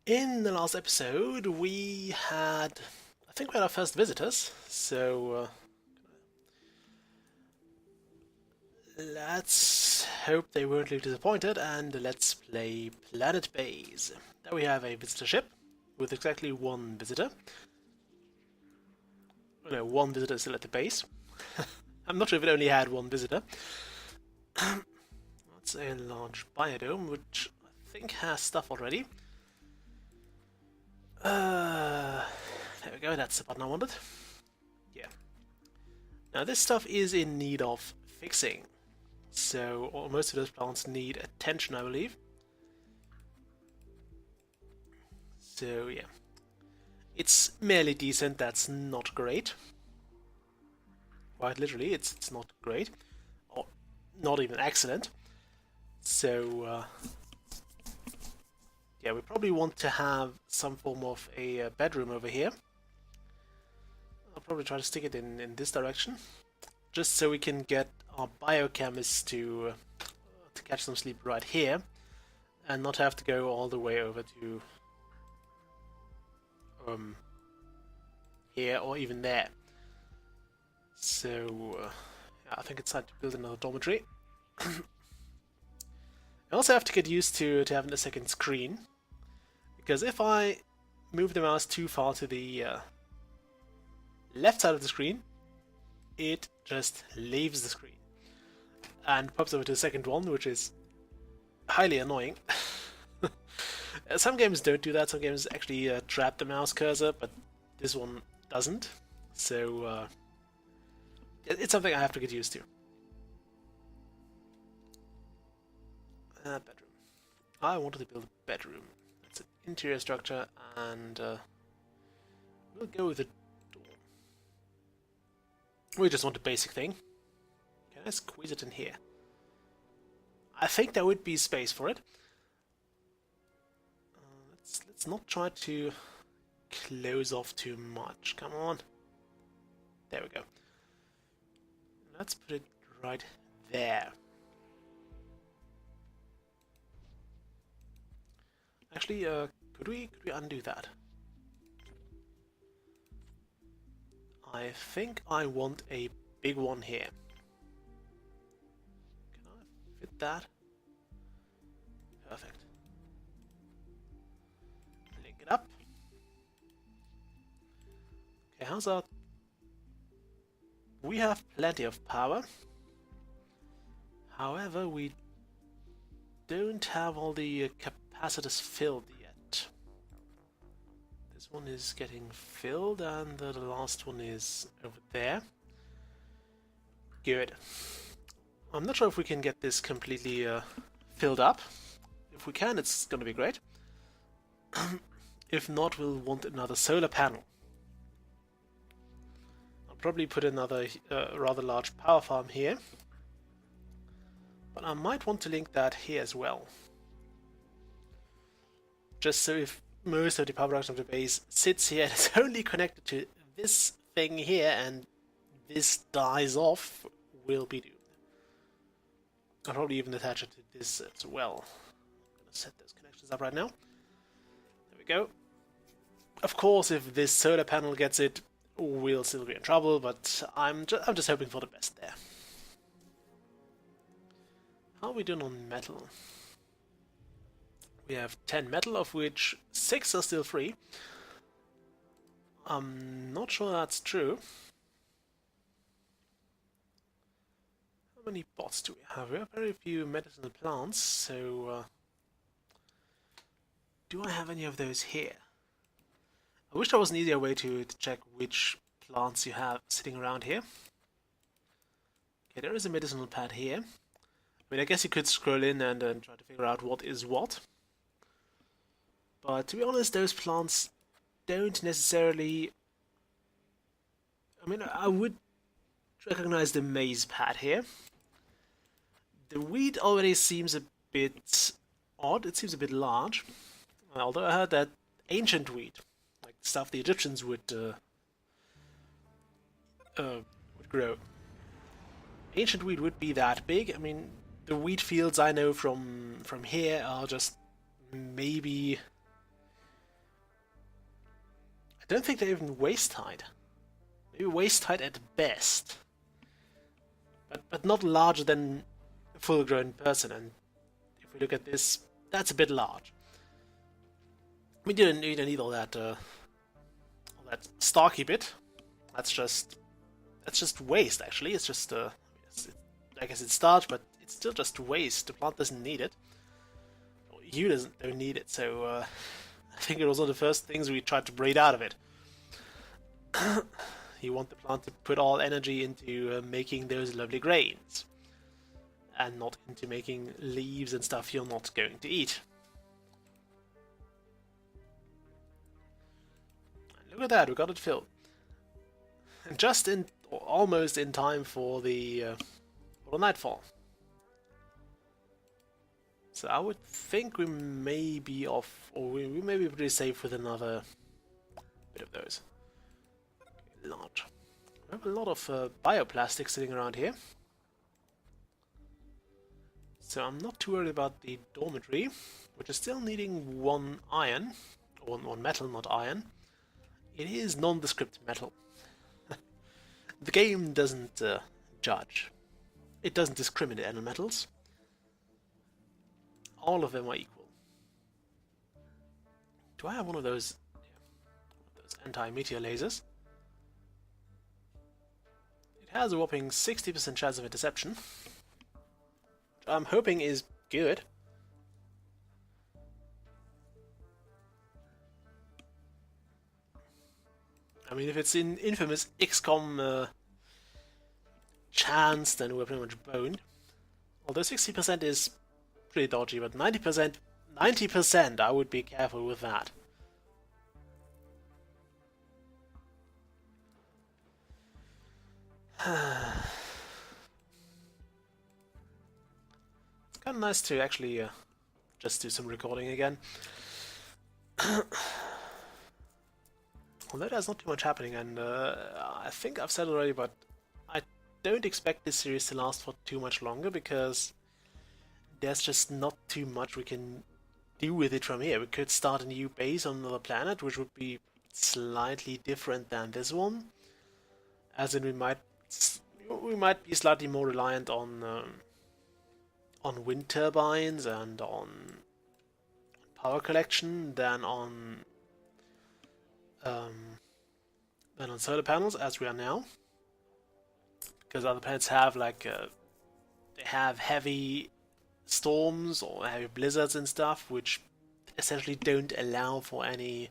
In the last episode, I think we had our first visitors, so let's hope they won't leave disappointed, and let's play Planetbase. There we have a visitor ship with exactly one visitor. No, one visitor still at the base. I'm not sure if it only had one visitor. That's a large biodome, which I think has stuff already. There we go, that's the button I wanted. Yeah. Now this stuff is in need of fixing. So most of those plants need attention, I believe. So yeah. It's merely decent, that's not great. Quite literally, it's not great. Or not even excellent. So yeah, we probably want to have some form of a bedroom over here. I'll probably try to stick it in this direction, just so we can get our biochemists to catch some sleep right here, and not have to go all the way over to here or even there. So yeah, I think it's time to build another dormitory. I also have to get used to having a second screen, because if I move the mouse too far to the left side of the screen, it just leaves the screen and pops over to the second one, which is highly annoying. Some games don't do that, some games actually trap the mouse cursor, but this one doesn't. So it's something I have to get used to. Bedroom. I wanted to build a bedroom. It's an interior structure, and we'll go with a door. We just want a basic thing. Can I squeeze it in here? I think there would be space for it. Let's not try to close off too much. Come on. There we go. Let's put it right there. Actually, could we undo that? I think I want a big one here. Can I fit that? Perfect. Link it up. Okay, how's that? We have plenty of power. However, we don't have all the capacitors filled yet. This one is getting filled, and the last one is over there. Good. I'm not sure if we can get this completely filled up. If we can, it's going to be great. If not, we'll want another solar panel. I'll probably put another rather large power farm here. But I might want to link that here as well. Just so if most of the power production of the base sits here and is only connected to this thing here and this dies off, we'll be doomed. I'll probably even attach it to this as well. I'm gonna set those connections up right now. There we go. Of course, if this solar panel gets it, we'll still be in trouble, but I'm just hoping for the best there. How are we doing on metal? We have 10 metal, of which 6 are still free. I'm not sure that's true. How many bots do we have? We have very few medicinal plants, so do I have any of those here? I wish there was an easier way to check which plants you have sitting around here. Okay, there is a medicinal pad here. I mean, I guess you could scroll in and try to figure out what is what. But to be honest, those plants don't necessarily... I mean, I would recognize the maize pad here. The wheat already seems a bit odd. It seems a bit large. Although I heard that ancient wheat, like stuff the Egyptians would grow. Ancient wheat would be that big. I mean, the wheat fields I know from here are just maybe don't think they're even waist-height. Maybe waist-height at best. But not larger than a full-grown person, and if we look at this, that's a bit large. We don't need all that Starkey bit. That's just waste, actually. It's just I guess it's starch, but it's still just waste. The plant doesn't need it. You don't need it, so I think it was one of the first things we tried to breed out of it. You want the plant to put all energy into making those lovely grains, and not into making leaves and stuff you're not going to eat. And look at that, we got it filled. And just almost in time for the nightfall. So I would think we may be off, or we may be pretty safe with another bit of those. Large. We have a lot of bioplastic sitting around here. So I'm not too worried about the dormitory, which is still needing one iron, or one metal, not iron. It is nondescript metal. The game doesn't judge. It doesn't discriminate any metals. All of them are equal. Do I have one of those, anti-meteor lasers? It has a whopping 60% chance of interception, which I'm hoping is good. I mean, if it's in infamous XCOM chance, then we're pretty much boned. Although 60% is pretty dodgy, but 90%, I would be careful with that. It's kind of nice to actually just do some recording again. Although there's not too much happening, and I think I've said already, but I don't expect this series to last for too much longer, because there's just not too much we can do with it from here. We could start a new base on another planet, which would be slightly different than this one, as in we might be slightly more reliant on wind turbines and on power collection than on solar panels, as we are now, because other planets have they have heavy storms or heavy blizzards and stuff, which essentially don't allow for any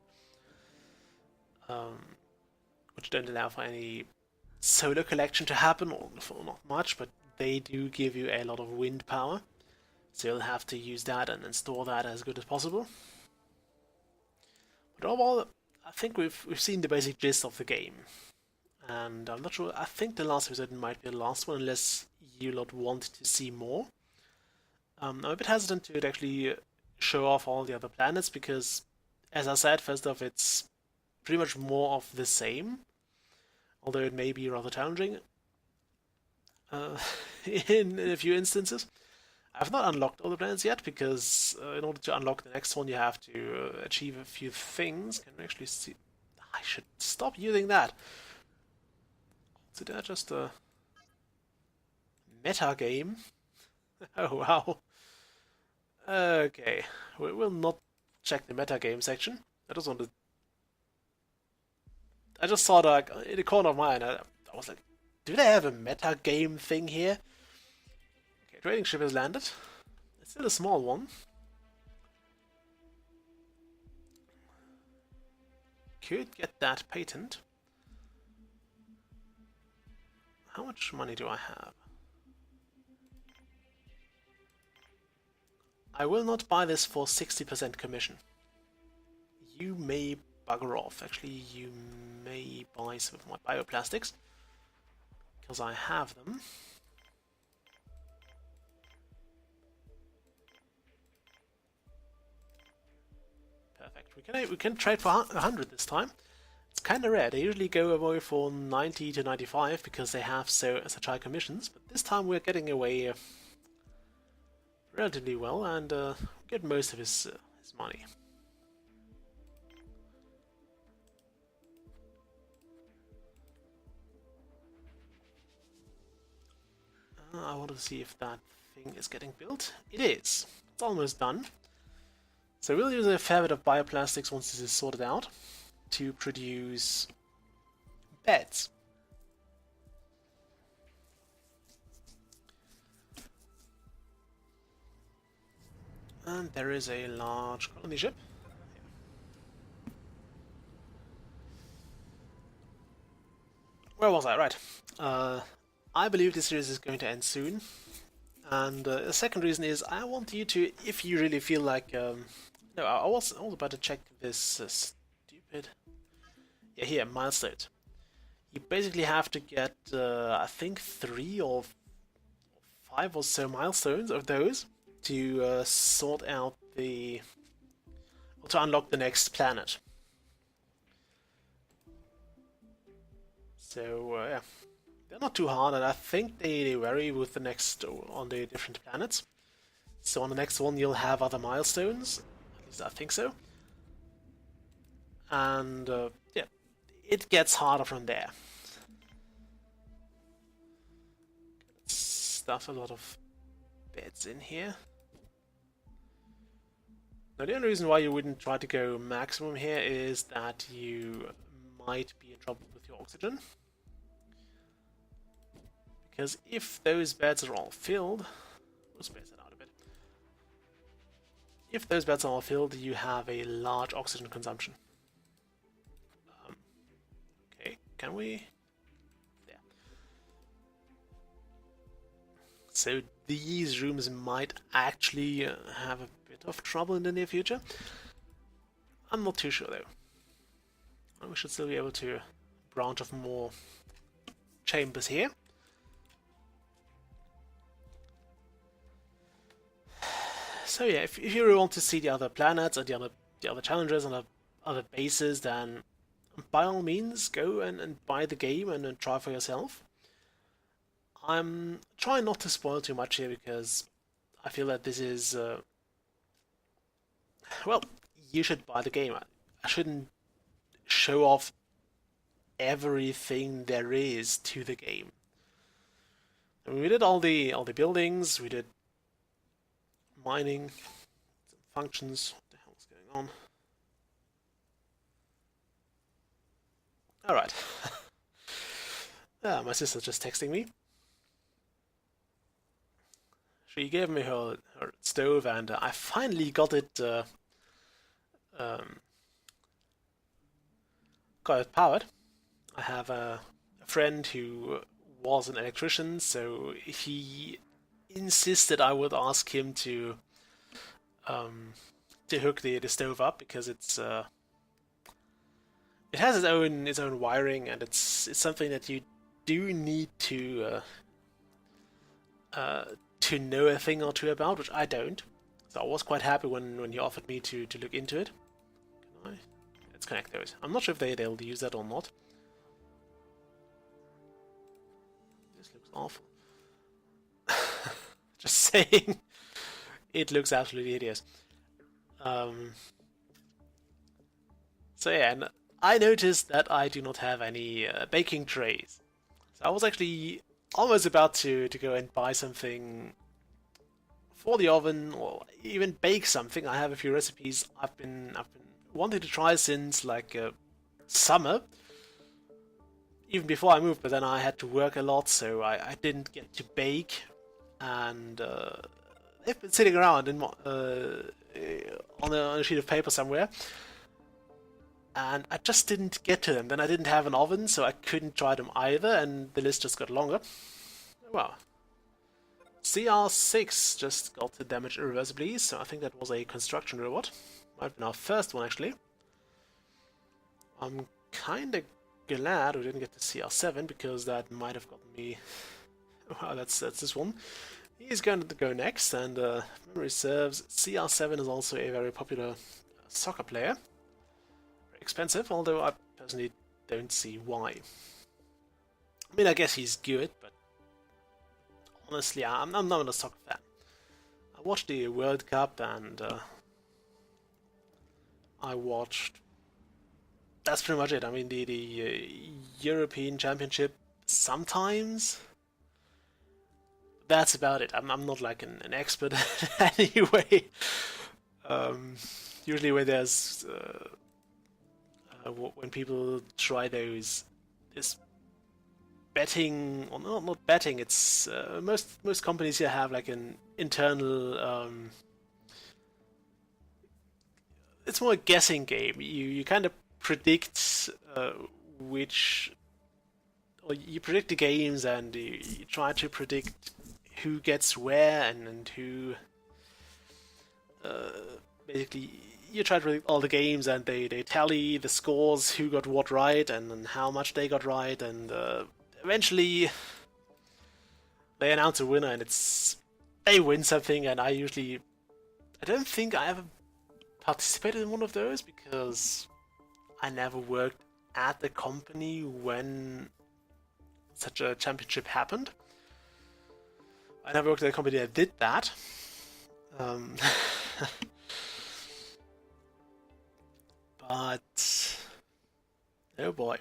solar collection to happen, or not much, but they do give you a lot of wind power, so you'll have to use that and then store that as good as possible. But overall, I think we've seen the basic gist of the game, and I'm not sure. I think the last episode might be the last one, unless you lot want to see more. I'm a bit hesitant to actually show off all the other planets, because, as I said, first off, it's pretty much more of the same, although it may be rather challenging in a few instances. I've not unlocked all the planets yet, because in order to unlock the next one you have to achieve a few things. Can we actually see? I should stop using that. So did I just meta game? Oh wow. Okay, we will not check the meta game section. I just saw that in the corner of my eye, I was like, do they have a meta game thing here? Okay, trading ship has landed. It's still a small one. Could get that patent. How much money do I have? I will not buy this for 60% commission. You may bugger off. Actually, you may buy some of my bioplastics, because I have them. Perfect. We can trade for 100 this time. It's kind of rare. They usually go away for 90 to 95 because they have such high commissions. But this time we're getting away relatively well, and get most of his money. I want to see if that thing is getting built. It is. It's almost done. So we'll use a fair bit of bioplastics once this is sorted out to produce beds. And there is a large colony ship. Where was I? Right. I believe this series is going to end soon. And the second reason is I want you to, if you really feel like... no, I was about to check this stupid... Yeah, here, milestones. You basically have to get, I think, 3 or 5 or so milestones of those to sort out the... or to unlock the next planet. So, yeah. They're not too hard, and I think they vary with the next, on the different planets. So on the next one you'll have other milestones, at least I think so. And yeah, it gets harder from there. Stuff a lot of beds in here. Now the only reason why you wouldn't try to go maximum here is that you might be in trouble with your oxygen. Because if those beds are all filled, we'll space it out a bit. If those beds are all filled, you have a large oxygen consumption. Okay, can we? There. So these rooms might actually have a bit of trouble in the near future. I'm not too sure though. We should still be able to branch off more chambers here. So yeah, if you really want to see the other planets and the other challenges and the other bases, then by all means go and buy the game and try for yourself. I'm trying not to spoil too much here because I feel that this is well, you should buy the game. I shouldn't show off everything there is to the game. I mean, we did all the buildings, we did mining, functions. What the hell is going on? Alright. My sister's just texting me. She gave me her stove and I finally got it powered. I have a friend who was an electrician, so he insisted I would ask him to hook the stove up because it has its own wiring, and it's something that you do need to know a thing or two about, which I don't. So I was quite happy when he offered me to look into it. Can I? Let's connect those. I'm not sure if they'll use that or not. This looks awful. Just saying, it looks absolutely hideous. So yeah, and I noticed that I do not have any baking trays. So I was actually almost about to go and buy something for the oven, or even bake something. I have a few recipes I've been wanting to try since like summer, even before I moved. But then I had to work a lot, so I didn't get to bake. And they've been sitting around on a sheet of paper somewhere, and I just didn't get to them. Then I didn't have an oven, so I couldn't try them either, and the list just got longer. Wow. CR6 just got damaged irreversibly, so I think that was a construction robot. Might have been our first one, actually. I'm kinda glad we didn't get to CR7, because that might have gotten me... Wow, that's this one. He's going to go next, and memory serves, CR7 is also a very popular soccer player. Very expensive, although I personally don't see why. I mean, I guess he's good, but honestly, I'm not a soccer fan. I watched the World Cup, and I watched... That's pretty much it. I mean, the European Championship sometimes... that's about it. I'm not like an expert anyway. Um, Usually when there's when people try those this betting, or not betting, it's most companies here have like an internal it's more a guessing game. You kind of predict which, or you predict the games, and you try to predict who gets where, and who basically you try to predict all the games, and they tally the scores, who got what right, and how much they got right, and eventually they announce a winner, and they win something. And I don't think I ever participated in one of those, because I never worked at the company when such a championship happened. I never worked at a company that did that. But oh boy.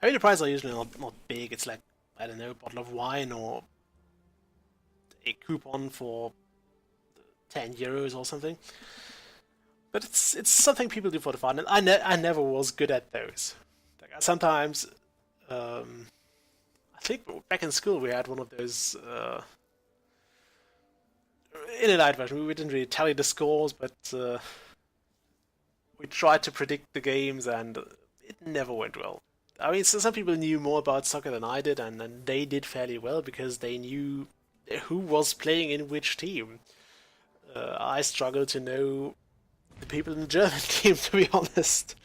I mean, the prizes are usually not big. It's like, I don't know, a bottle of wine, or a coupon for 10 euros or something. But it's something people do for the fun, and I never was good at those. Like, sometimes, I think back in school we had one of those in a light version. We didn't really tally the scores, but we tried to predict the games, and it never went well. I mean, some people knew more about soccer than I did, and they did fairly well because they knew who was playing in which team. I struggled to know the people in the German team, to be honest.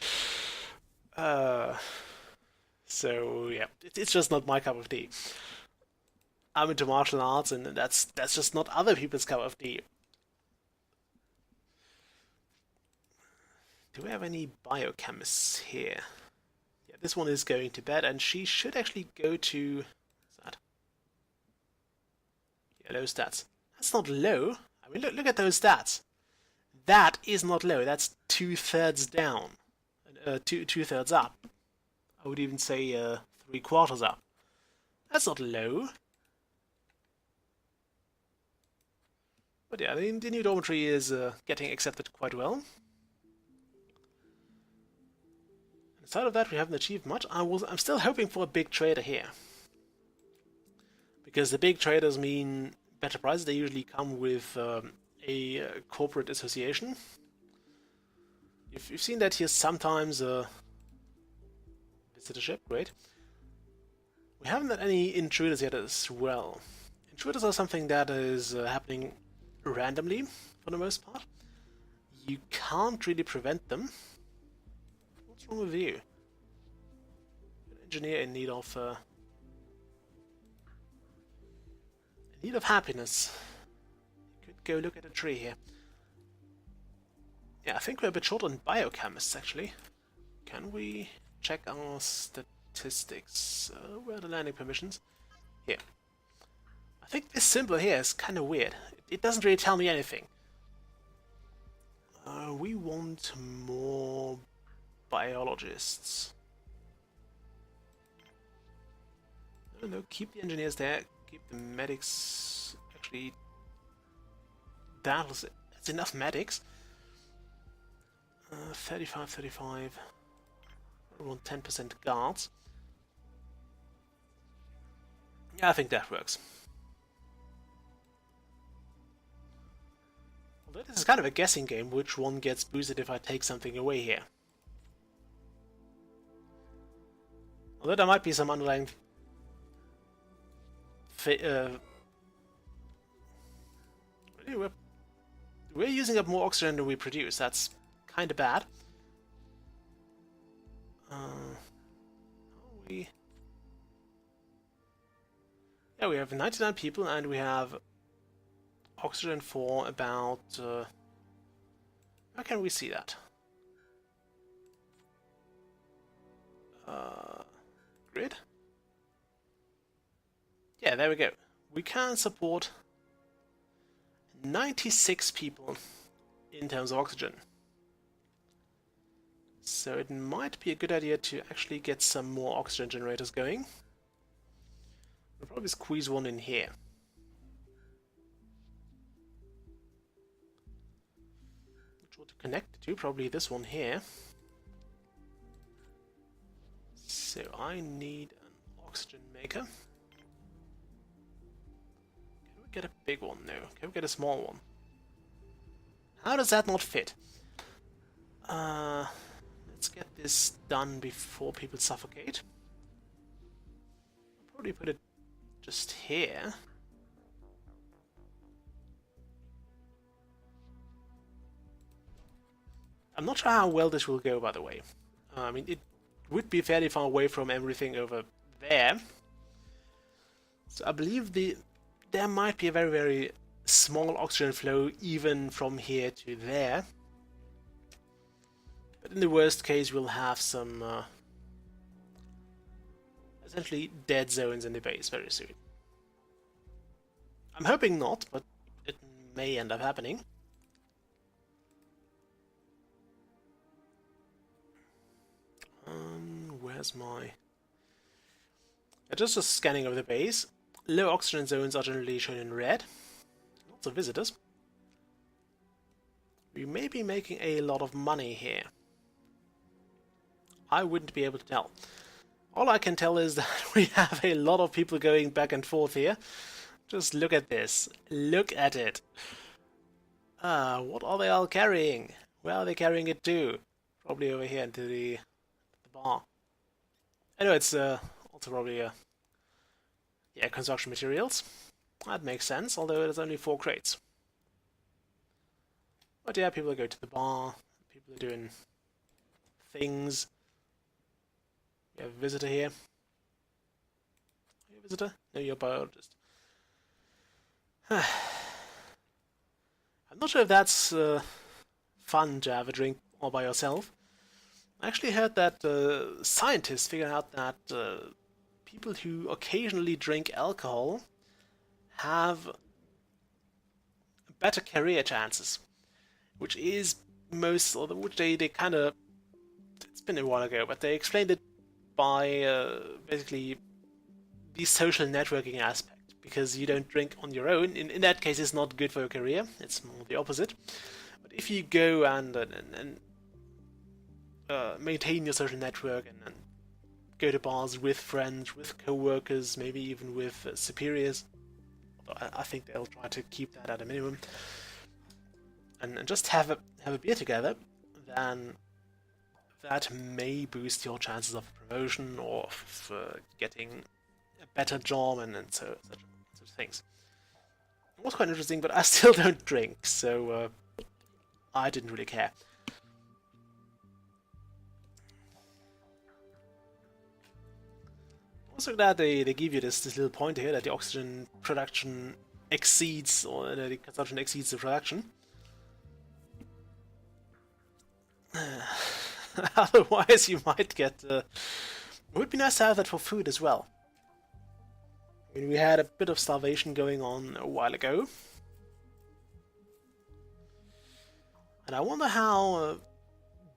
So yeah, it's just not my cup of tea. I'm into martial arts, and that's just not other people's cup of tea. Do we have any biochemists here? Yeah, this one is going to bed, and she should actually go to... What's that? Yeah, low stats. That's not low. I mean, look at those stats. That is not low. That's 2/3 down. Two-thirds up. I would even say 3/4 up. That's not low. But yeah, the new dormitory is getting accepted quite well. Aside of that, we haven't achieved much. I'm still hoping for a big trader here, because the big traders mean better prices. They usually come with a corporate association. You've seen that here sometimes. Visitorship, great. We haven't had any intruders yet as well. Intruders are something that is happening randomly for the most part. You can't really prevent them. What's wrong with you? An engineer in need of happiness. You could go look at a tree here. Yeah, I think we're a bit short on biochemists actually. Can we check our statistics? Where are the landing permissions? Here. I think this symbol here is kind of weird. It doesn't really tell me anything. We want more biologists. No, keep the engineers there. Keep the medics. Actually, that's enough medics. 35. I want 10% guards. Yeah, I think that works. Although this is kind of a guessing game, which one gets boosted if I take something away here. Although there might be some underlying we're using up more oxygen than we produce. That's kind of bad. Yeah, we have 99 people, and we have oxygen for about... how can we see that? Grid? Yeah, there we go. We can support 96 people in terms of oxygen. So it might be a good idea to actually get some more oxygen generators going. We'll probably squeeze one in here. connected to, probably this one here. So I need an oxygen maker. Can we get a big one? No. Can we get a small one? How does that not fit? Let's get this done before people suffocate. I'll probably put it just here. I'm not sure how well this will go, by the way. I mean, it would be fairly far away from everything over there. So I believe there might be a very, very small oxygen flow even from here to there. But in the worst case, we'll have some essentially dead zones in the base very soon. I'm hoping not, but it may end up happening. Where's my... Just scanning over the base. Low oxygen zones are generally shown in red. Lots of visitors. We may be making a lot of money here. I wouldn't be able to tell. All I can tell is that we have a lot of people going back and forth here. Just look at this. Look at it. What are they all carrying? Where are they carrying it to? Probably over here into the bar. I know it's also probably yeah, construction materials. That makes sense, although there's only 4 crates. But yeah, people go to the bar, people are doing things. We have a visitor here. Are you a visitor? No, you're a biologist. I'm not sure if that's fun to have a drink all by yourself. I actually heard that scientists figured out that people who occasionally drink alcohol have better career chances, which is which they kind of, it's been a while ago, but they explained it by basically the social networking aspect, because you don't drink on your own. In that case, it's not good for your career, it's more the opposite. But if you go and maintain your social network and go to bars with friends, with co-workers, maybe even with superiors. I think they'll try to keep that at a minimum. And just have a beer together, then that may boost your chances of promotion or of getting a better job and such things. It was quite interesting, but I still don't drink, so I didn't really care. Also glad they give you this little point here that the oxygen production exceeds, or the consumption exceeds the production. Otherwise you might get... it would be nice to have that for food as well. I mean, we had a bit of starvation going on a while ago. And I wonder how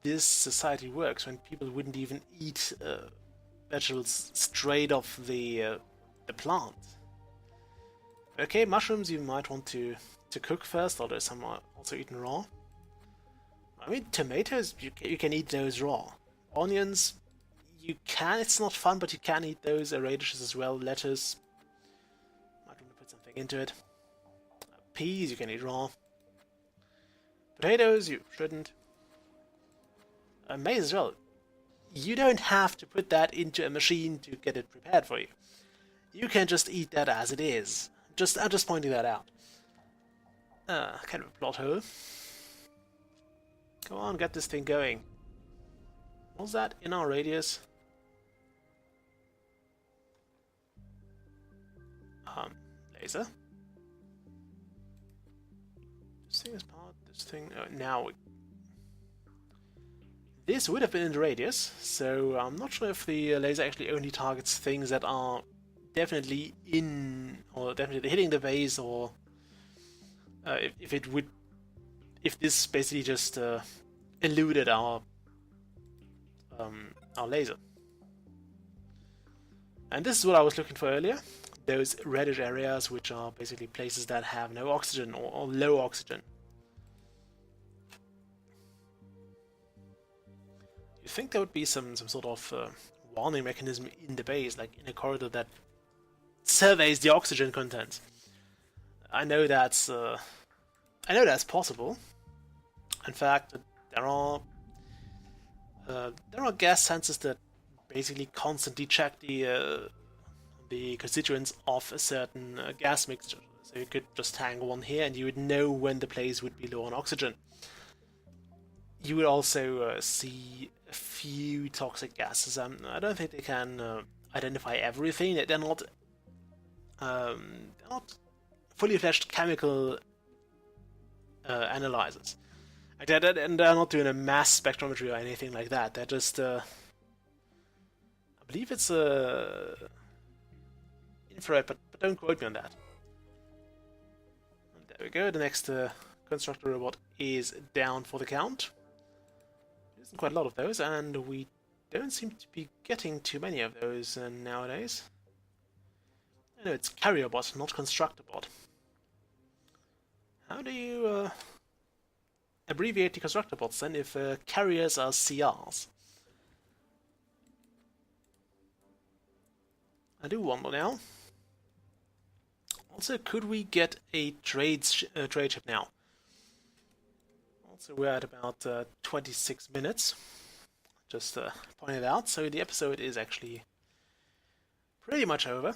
this society works when people wouldn't even eat vegetables straight off the plant. Okay, mushrooms you might want to cook first, although some are also eaten raw. I mean, tomatoes, you can eat those raw. Onions, you can, it's not fun, but you can eat those. Radishes as well, lettuce. Might want to put something into it. Peas, you can eat raw. Potatoes, you shouldn't. Maize as well. You don't have to put that into a machine to get it prepared for you. You can just eat that as it is. I'm just pointing that out. Kind of a plot hole. Come on, get this thing going. What's that in our radius? Laser. This thing is powered. This thing. Now. This would have been in the radius, so I'm not sure if the laser actually only targets things that are definitely in, or definitely hitting the base, or if this basically just eluded our laser. And this is what I was looking for earlier, those reddish areas, which are basically places that have no oxygen or low oxygen. You think there would be some sort of warning mechanism in the base, like in a corridor that surveys the oxygen content. I know that's possible. In fact, there are gas sensors that basically constantly check the constituents of a certain gas mixture. So you could just hang one here, and you would know when the place would be low on oxygen. You would also see a few toxic gases. I don't think they can identify everything. They're not fully fledged chemical analyzers. And they're not doing a mass spectrometry or anything like that. They're just, I believe it's infrared, but don't quote me on that. And there we go. The next constructor robot is down for the count. There's quite a lot of those, and we don't seem to be getting too many of those nowadays. No, it's carrier bot, not constructor bot. How do you abbreviate the constructor bots then if carriers are CRs? I do wonder now. Also, could we get a trade ship now? Also, we're at about 26 minutes. Just point it out. So the episode is actually pretty much over.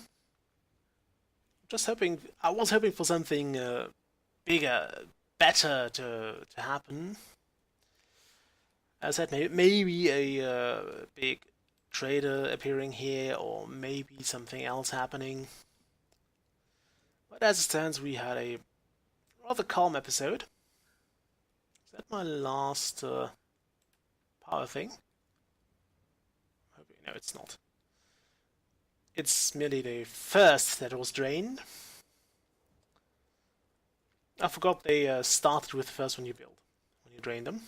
Just hoping, I was hoping for something bigger, better to happen. As I said, maybe a big trader appearing here, or maybe something else happening. But as it stands, we had a rather calm episode. Is that my last power thing? No, it's not. It's merely the first that was drained. I forgot they started with the first one you build, when you drain them.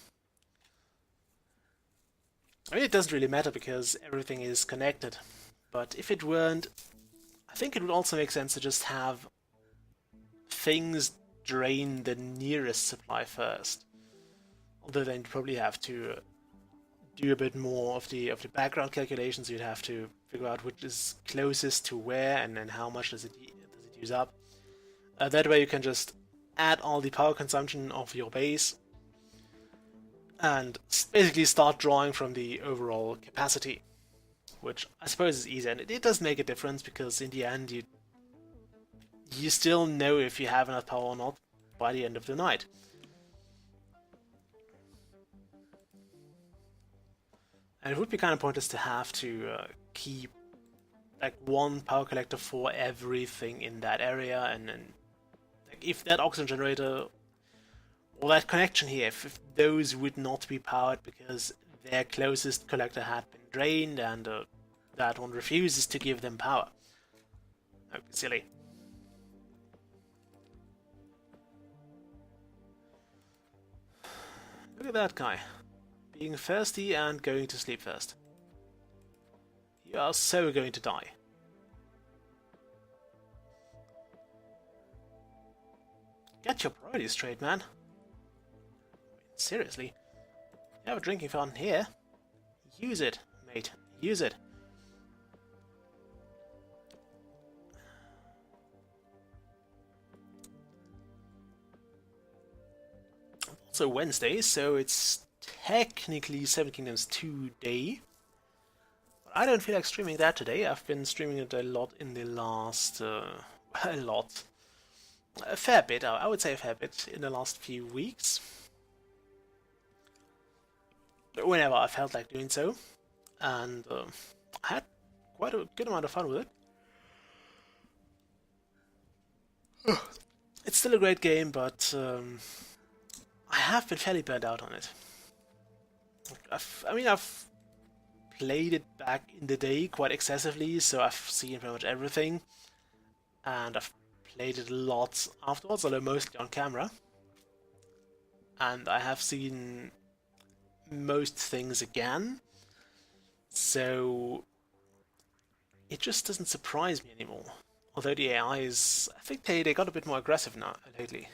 I mean, it doesn't really matter because everything is connected. But if it weren't, I think it would also make sense to just have things drain the nearest supply first. Although then you'd probably have to do a bit more of the background calculations. You'd have to figure out which is closest to where, and then how much does it use up. That way you can just add all the power consumption of your base and basically start drawing from the overall capacity, which I suppose is easy, and it does make a difference because in the end you still know if you have enough power or not by the end of the night. And it would be kind of pointless to have to keep like one power collector for everything in that area, and then like, if that oxygen generator or that connection here, if those would not be powered because their closest collector had been drained and that one refuses to give them power. That would be silly. Look at that guy. Being thirsty and going to sleep first. You are so going to die. Get your priorities straight, man. Seriously. You have a drinking fountain here. Use it, mate. Use it. Also Wednesday, so it's technically Seven Kingdoms today. But I don't feel like streaming that today. I've been streaming it a lot in the last... a fair bit, I would say a fair bit, in the last few weeks. Whenever I felt like doing so. And I had quite a good amount of fun with it. It's still a great game, but I have been fairly burnt out on it. I've played it back in the day quite excessively, so I've seen pretty much everything. And I've played it a lot afterwards, although mostly on camera. And I have seen most things again. So it just doesn't surprise me anymore. Although the AIs, I think they got a bit more aggressive now lately.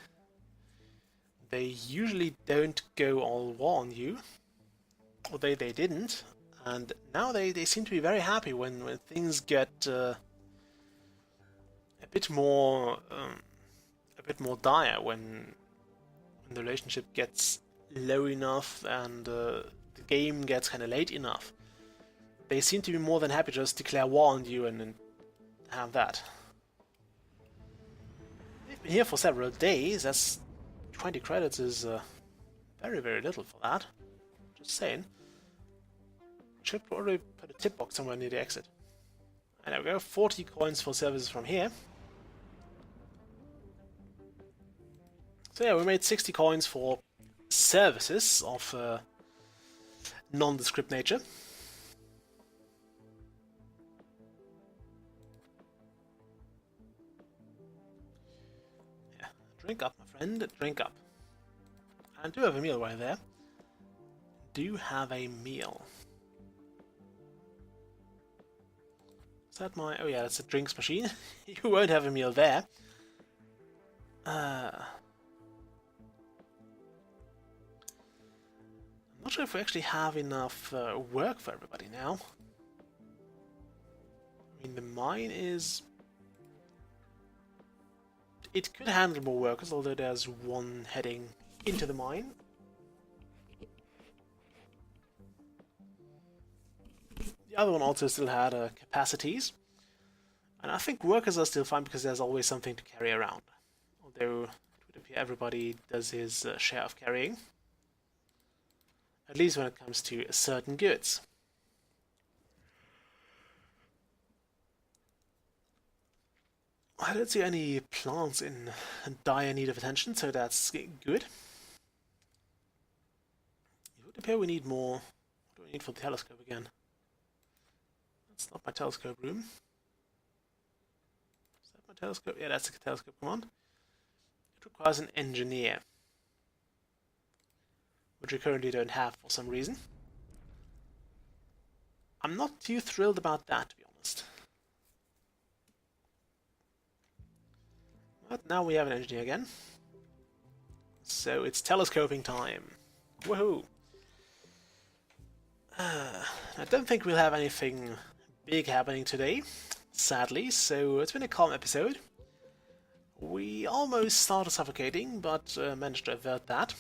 They usually don't go all war on you. or they didn't, and now they seem to be very happy when things get a bit more dire, when the relationship gets low enough and the game gets kind of late enough. They seem to be more than happy to just declare war on you and have that. They've been here for several days. That's 20 credits is very, very little for that. Just saying. Should probably put a tip box somewhere near the exit. And there we go, 40 coins for services from here. So yeah, we made 60 coins for services of nondescript nature. Yeah, drink up, my friend, drink up. And do have a meal right there. Do have a meal. Is that my... oh yeah, that's a drinks machine. You won't have a meal there. I'm not sure if we actually have enough work for everybody now. I mean, the mine is... it could handle more workers, although there's one heading into the mine. The other one also still had capacities. And I think workers are still fine because there's always something to carry around. Although it would appear everybody does his share of carrying. At least when it comes to certain goods. I don't see any plants in dire need of attention, so that's good. It would appear we need more. What do we need for the telescope again? That's not my telescope room. Is that my telescope? Yeah, that's the telescope command. It requires an engineer, which we currently don't have for some reason. I'm not too thrilled about that, to be honest. But now we have an engineer again. So it's telescoping time. Woohoo! I don't think we'll have anything big happening today, sadly, so it's been a calm episode. We almost started suffocating, but managed to avert that.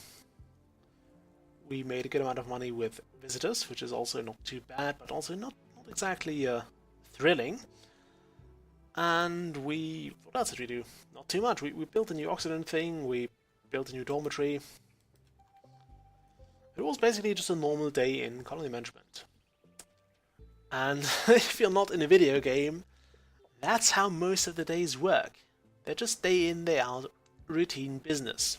We made a good amount of money with visitors, which is also not too bad, but also not exactly thrilling. And what else did we do? Not too much. We built a new oxygen thing, we built a new dormitory. It was basically just a normal day in colony management. And if you're not in a video game, that's how most of the days work. They're just day in, day out, routine business.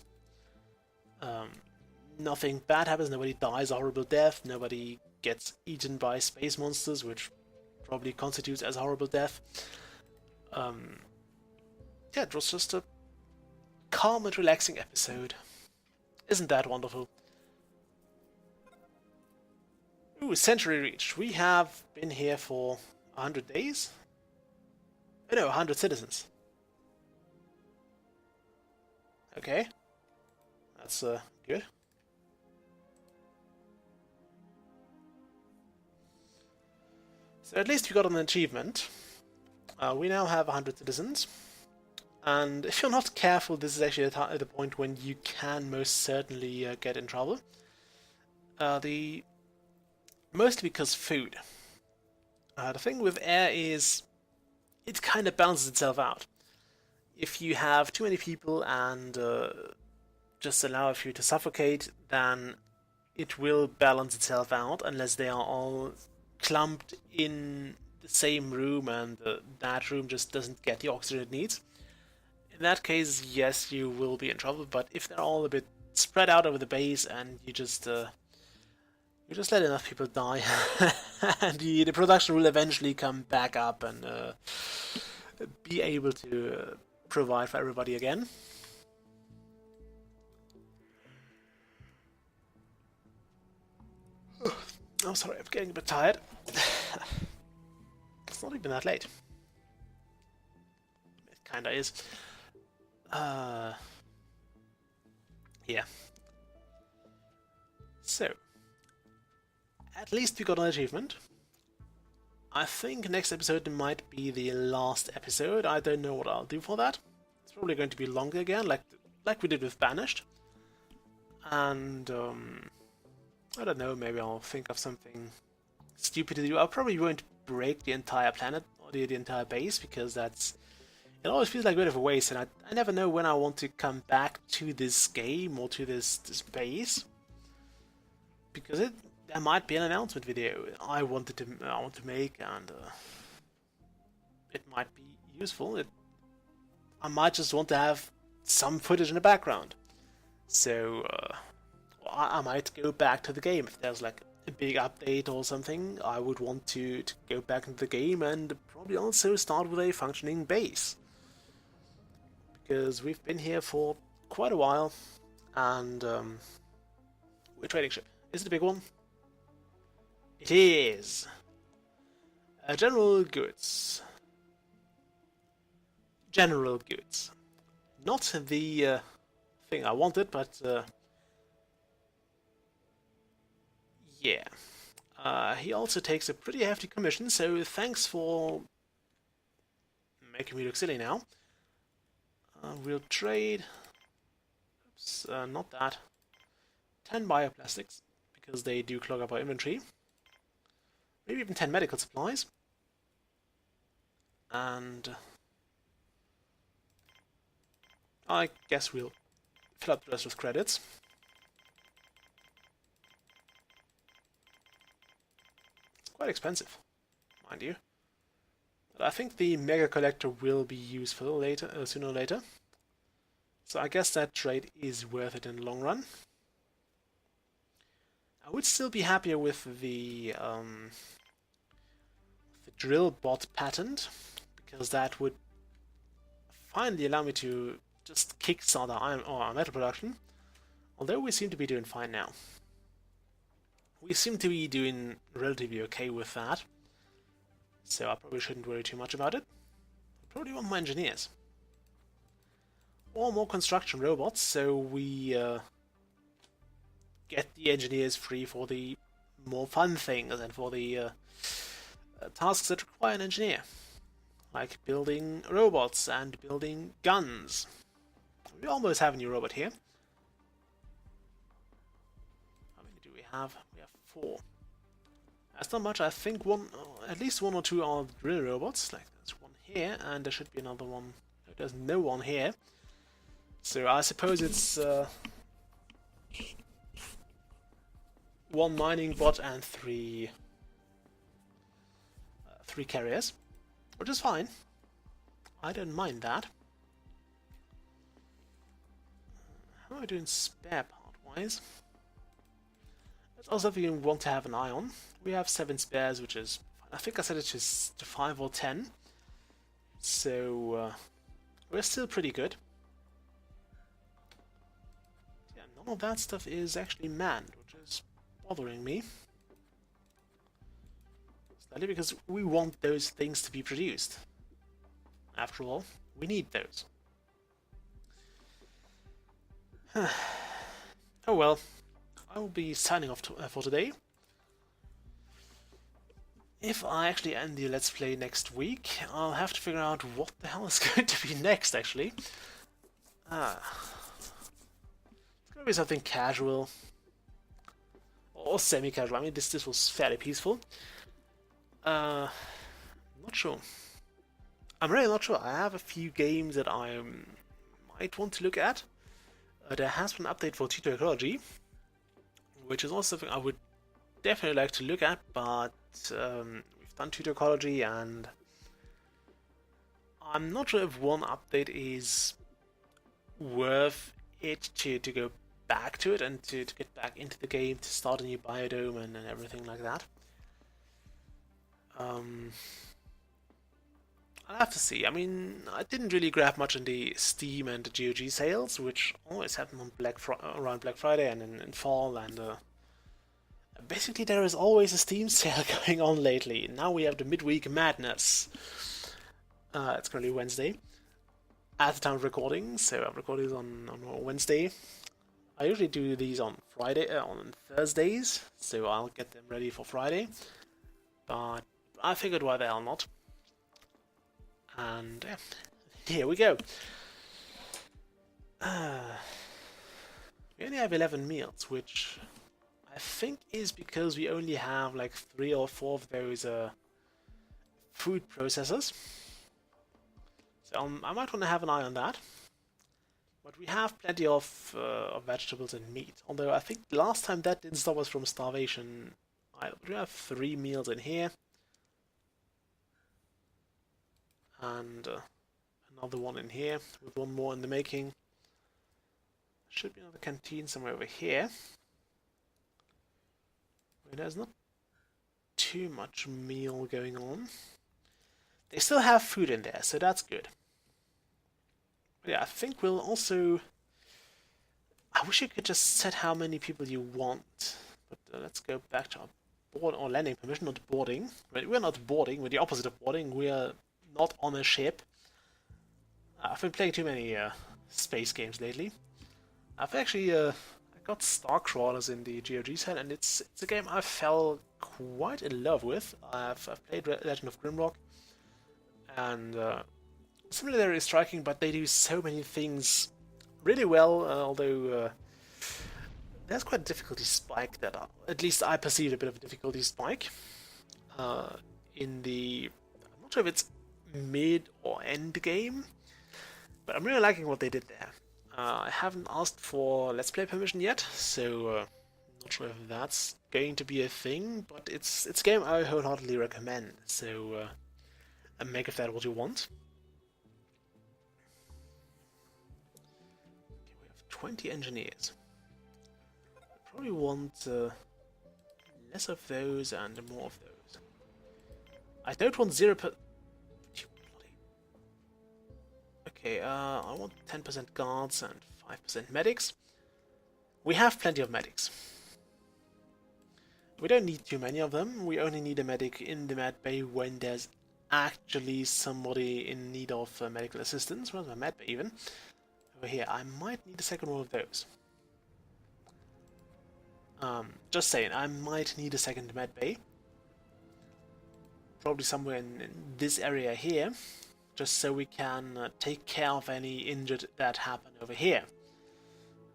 Nothing bad happens, nobody dies a horrible death, nobody gets eaten by space monsters, which probably constitutes as a horrible death. Yeah, it was just a calm and relaxing episode. Isn't that wonderful? Ooh, century reached. We have been here for 100 days? Oh no, 100 citizens. Okay. That's good. So at least we got an achievement. We now have 100 citizens. And if you're not careful, this is actually the point when you can most certainly get in trouble. Mostly because food. The thing with air is it kind of balances itself out. If you have too many people and just allow a few to suffocate, then it will balance itself out unless they are all clumped in the same room and that room just doesn't get the oxygen it needs. In that case, yes, you will be in trouble, but if they're all a bit spread out over the base and you just let enough people die, and the production will eventually come back up and be able to provide for everybody again. Oh, sorry, I'm getting a bit tired. It's not even that late. It kinda is. Yeah. So, at least we got an achievement. I think next episode might be the last episode. I don't know what I'll do for that. It's probably going to be longer again, like we did with Banished. And I don't know, maybe I'll think of something stupid to do. I probably won't break the entire planet or the entire base, because it always feels like a bit of a waste, and I never know when I want to come back to this game or to this base, because there might be an announcement video I want to make, and it might be useful. I might just want to have some footage in the background, so I might go back to the game if there's like a big update or something. I would want to go back into the game and probably also start with a functioning base, because we've been here for quite a while, and we're trading ship. Is it a big one? It is! General goods. General goods. Not the thing I wanted, but yeah. He also takes a pretty hefty commission, so thanks for making me look silly now. We'll trade... Oops, not that. 10 bioplastics, because they do clog up our inventory. Maybe even 10 medical supplies. And I guess we'll fill up the rest with credits. It's quite expensive, mind you. But I think the Mega Collector will be useful later, sooner or later. So I guess that trade is worth it in the long run. I would still be happier with the drill bot patent, because that would finally allow me to just kickstart our iron or our metal production. Although we seem to be doing fine now. We seem to be doing relatively okay with that, so I probably shouldn't worry too much about it. I probably want more engineers. Or more construction robots, so we get the engineers free for the more fun things and for the tasks that require an engineer. Like building robots and building guns. We almost have a new robot here. How many do we have? We have 4. That's not much. I think at least one or two are drill robots. Like there's one here, and there should be another one. There's no one here. So I suppose it's 1 mining bot and 3 carriers, which is fine. I don't mind that. How am I doing spare part wise? That's also something you want to have an eye on. We have 7 spares, which is, I think I said it to 5 or 10. So we're still pretty good. Yeah, none of that stuff is actually manned, which is bothering me. Slightly because we want those things to be produced. After all, we need those. Oh well, I will be signing off for today. If I actually end the Let's Play next week, I'll have to figure out what the hell is going to be next, actually. It's going to be something casual. Or semi-casual. I mean, this was fairly peaceful. Not sure. I'm really not sure. I have a few games that I might want to look at. There has been an update for Tutor Ecology, which is also something I would definitely like to look at, but we've done Tutor Ecology, and I'm not sure if one update is worth it to go back to it and to get back into the game, to start a new biodome and everything like that. I'll have to see. I mean, I didn't really grab much in the Steam and the GOG sales, which always happen on around Black Friday and in fall, and basically there is always a Steam sale going on lately. Now we have the midweek madness. It's currently Wednesday at the time of recording, so I'm recording on Wednesday. I usually do these on on Thursdays, so I'll get them ready for Friday. But I figured why the hell not. And yeah, here we go. We only have 11 meals, which I think is because we only have like 3 or 4 of those food processors. So I might want to have an eye on that. But we have plenty of vegetables and meat. Although I think last time that didn't stop us from starvation either. But we have 3 meals in here. And another one in here, with one more in the making. Should be another canteen somewhere over here. There's not too much meal going on. They still have food in there, so that's good. But yeah, I think we'll also... I wish you could just set how many people you want. But let's go back to our board or landing permission, not boarding. We're not boarding, we're the opposite of boarding. We are not on a ship. I've been playing too many space games lately. I've actually I got Star Crawlers in the GOG set, and it's a game I fell quite in love with. I've played Legend of Grimrock, and similarly striking, but they do so many things really well. Although there's quite a difficulty spike that at least I perceived a bit of a difficulty spike in the. I'm not sure if it's mid or end game, but I'm really liking what they did there. I haven't asked for Let's Play permission yet, so not sure if that's going to be a thing, but it's a game I wholeheartedly recommend, so make of that what you want. Okay, we have 20 engineers. I probably want less of those and more of those. I don't want 0%. Okay, I want 10% guards and 5% medics. We have plenty of medics. We don't need too many of them. We only need a medic in the med bay when there's actually somebody in need of medical assistance. Where's my med bay even? Over here. I might need a second one of those. Just saying, I might need a second med bay. Probably somewhere in this area here. Just so we can take care of any injured that happen over here.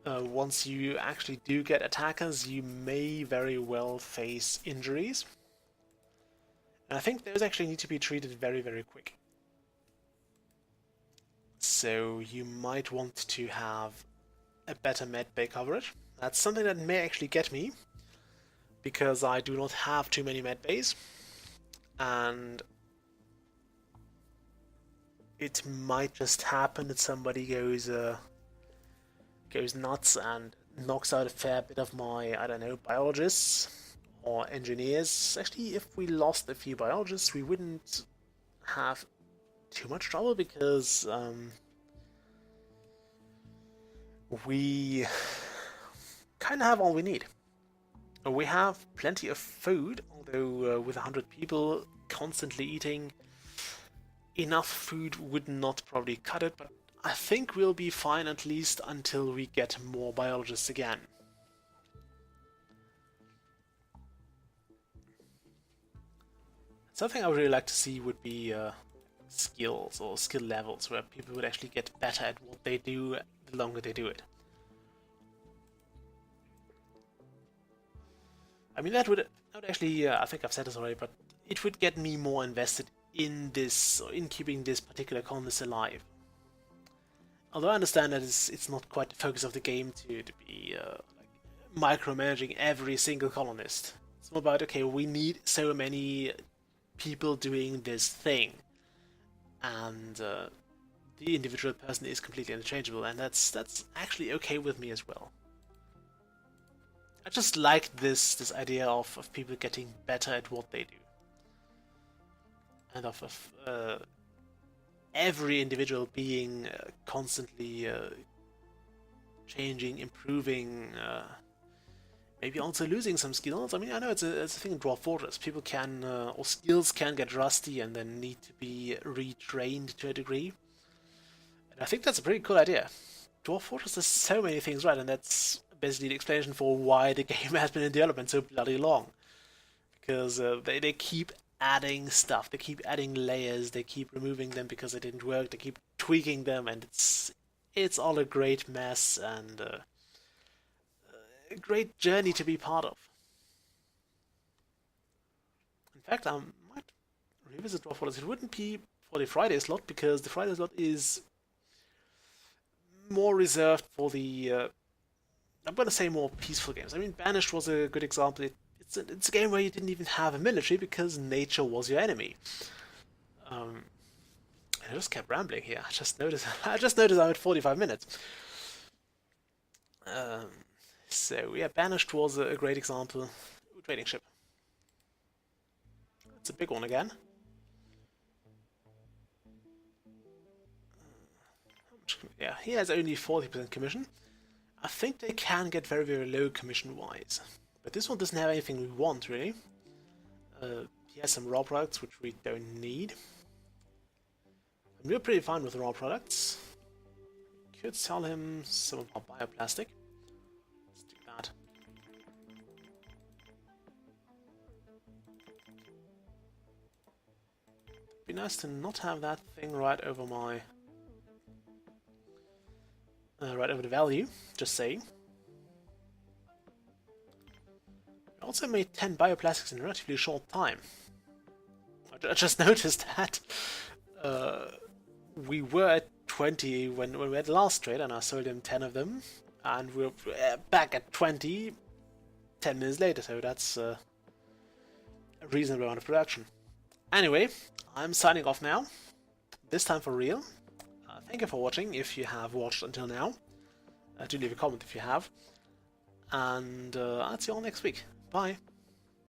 Once you actually do get attackers, you may very well face injuries. And I think those actually need to be treated very, very quick. So you might want to have a better medbay coverage. That's something that may actually get me, because I do not have too many medbays. And it might just happen that somebody goes nuts and knocks out a fair bit of my, I don't know, biologists or engineers. Actually, if we lost a few biologists, we wouldn't have too much trouble, because we kind of have all we need. We have plenty of food, although with 100 people constantly eating, enough food would not probably cut it, but I think we'll be fine at least until we get more biologists again. Something I would really like to see would be skills or skill levels, where people would actually get better at what they do the longer they do it. I mean, that would actually, I think I've said this already, but it would get me more invested in this, or in keeping this particular colonist alive. Although I understand that it's not quite the focus of the game to be like micromanaging every single colonist. It's more about, okay, we need so many people doing this thing, and the individual person is completely interchangeable, and that's actually okay with me as well. I just like this idea of people getting better at what they do. And of every individual being constantly changing, improving, maybe also losing some skills. I mean, I know it's a thing in Dwarf Fortress. People can, or skills can get rusty and then need to be retrained to a degree. And I think that's a pretty cool idea. Dwarf Fortress does so many things right, and that's basically the explanation for why the game has been in development so bloody long. Because they keep adding stuff, they keep adding layers, they keep removing them because they didn't work, they keep tweaking them, and it's all a great mess and a great journey to be part of. In fact, I might revisit Dwarf Waters. It wouldn't be for the Friday slot, because the Friday slot is more reserved for the, I'm going to say, more peaceful games. I mean, Banished was a good example. It's a game where you didn't even have a military because nature was your enemy. I just kept rambling here. I just noticed I'm at 45 minutes. So yeah, Banished was a great example. Trading ship. It's a big one again. Yeah, he has only 40% commission. I think they can get very, very low commission-wise. But this one doesn't have anything we want, really. He has some raw products, which we don't need. And we're pretty fine with raw products. Could sell him some of our bioplastic. Let's do that. It'd be nice to not have that thing right over my... right over the value, just saying. I also made 10 bioplastics in a relatively short time. I just noticed that we were at 20 when we had the last trade, and I sold him 10 of them, and we're back at 20 10 minutes later, so that's a reasonable amount of production. Anyway, I'm signing off now, this time for real. Thank you for watching, if you have watched until now. Do leave a comment if you have. And I'll see you all next week. Bye.